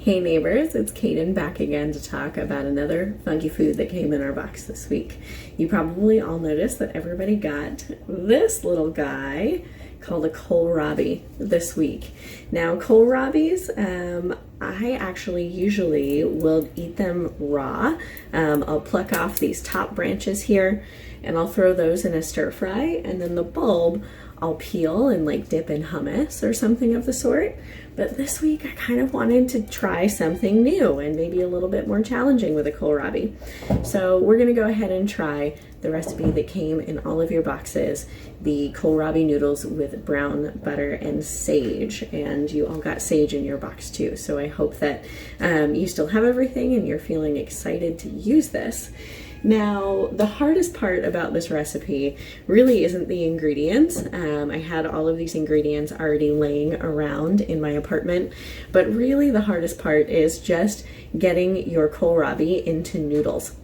Hey neighbors, it's Kayden back again to talk about another funky food that came in our box this week. You probably all noticed that everybody got this little guy called a kohlrabi this week. Now kohlrabis, I actually usually will eat them raw. I'll pluck off these top branches here and I'll throw those in a stir fry, and then the bulb I'll peel and like dip in hummus or something of the sort. But this week I kind of wanted to try something new and maybe a little bit more challenging with a kohlrabi. So we're gonna go ahead and try the recipe that came in all of your boxes, the kohlrabi noodles with brown butter and sage. And you all got sage in your box too. So I hope that you still have everything and you're feeling excited to use this. Now, the hardest part about this recipe really isn't the ingredients. I had all of these ingredients already laying around in my apartment, but really the hardest part is just getting your kohlrabi into noodles.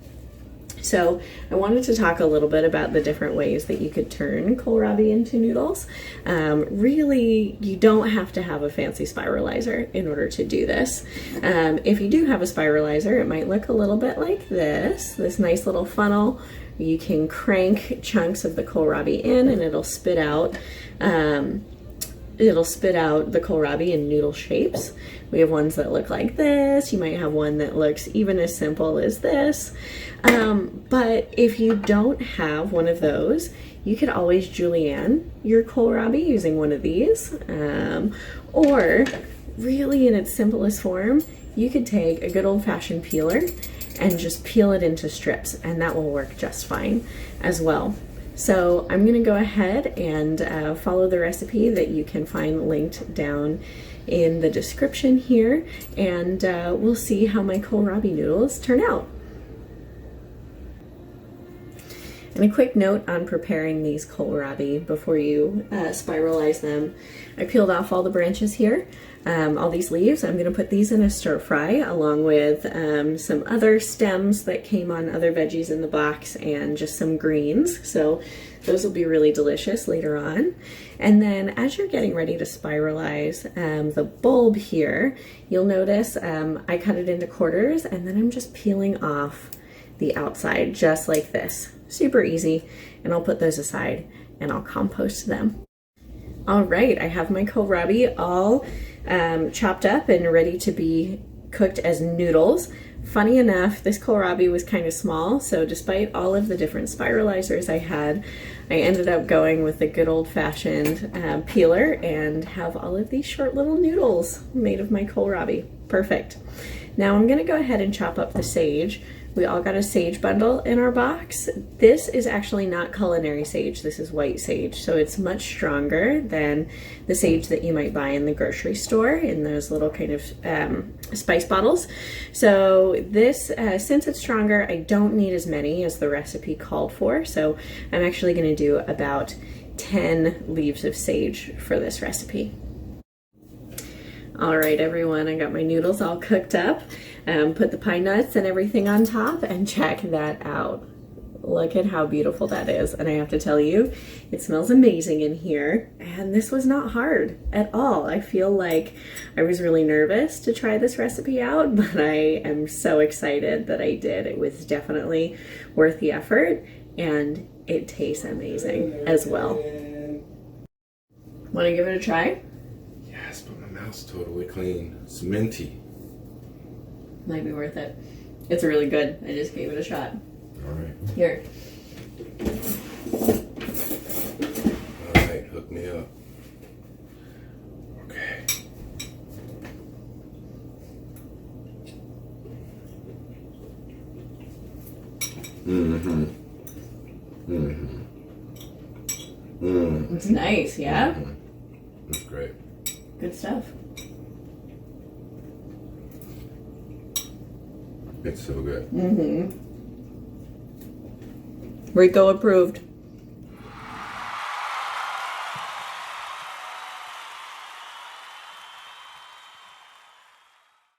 So I wanted to talk a little bit about the different ways that you could turn kohlrabi into noodles. Really, you don't have to have a fancy spiralizer in order to do this. If you do have a spiralizer, it might look a little bit like this nice little funnel. You can crank chunks of the kohlrabi in and it'll spit out the kohlrabi in noodle shapes. We have ones that look like this. You might have one that looks even as simple as this. But if you don't have one of those, you could always julienne your kohlrabi using one of these. Or really in its simplest form, you could take a good old-fashioned peeler and just peel it into strips, and that will work just fine as well. So I'm going to go ahead and follow the recipe that you can find linked down in the description here, and we'll see how my kohlrabi noodles turn out. And a quick note on preparing these kohlrabi before you spiralize them. I peeled off all the branches here, all these leaves. I'm going to put these in a stir fry along with some other stems that came on other veggies in the box and just some greens. So those will be really delicious later on. And then as you're getting ready to spiralize the bulb here, you'll notice I cut it into quarters and then I'm just peeling off the outside just like this. Super easy, and I'll put those aside and I'll compost them. All right, I have my kohlrabi all chopped up and ready to be cooked as noodles. Funny enough, this kohlrabi was kind of small, so despite all of the different spiralizers I had, I ended up going with the good old-fashioned peeler and have all of these short little noodles made of my kohlrabi. Perfect. Now I'm gonna go ahead and chop up the sage. We all got a sage bundle in our box. This is actually not culinary sage, this is white sage, so it's much stronger than the sage that you might buy in the grocery store in those little kind of spice bottles. So this, since it's stronger, I don't need as many as the recipe called for, so I'm actually gonna do about 10 leaves of sage for this recipe. All right, everyone, I got my noodles all cooked up. Put the pine nuts and everything on top, and check that out. Look at how beautiful that is. And I have to tell you, it smells amazing in here. And this was not hard at all. I feel like I was really nervous to try this recipe out, but I am so excited that I did. It was definitely worth the effort, and it tastes amazing as well. Want to give it a try? Yes, but my mouth's totally clean. It's minty. Might be worth it. It's really good. I just gave it a shot. All right. Here. All right, hook me up. Okay. Mm-hmm. Mm-hmm. Mm. It's nice, yeah? Mm-hmm. It's great. Good stuff. It's so good. Mm-hmm. Rico approved.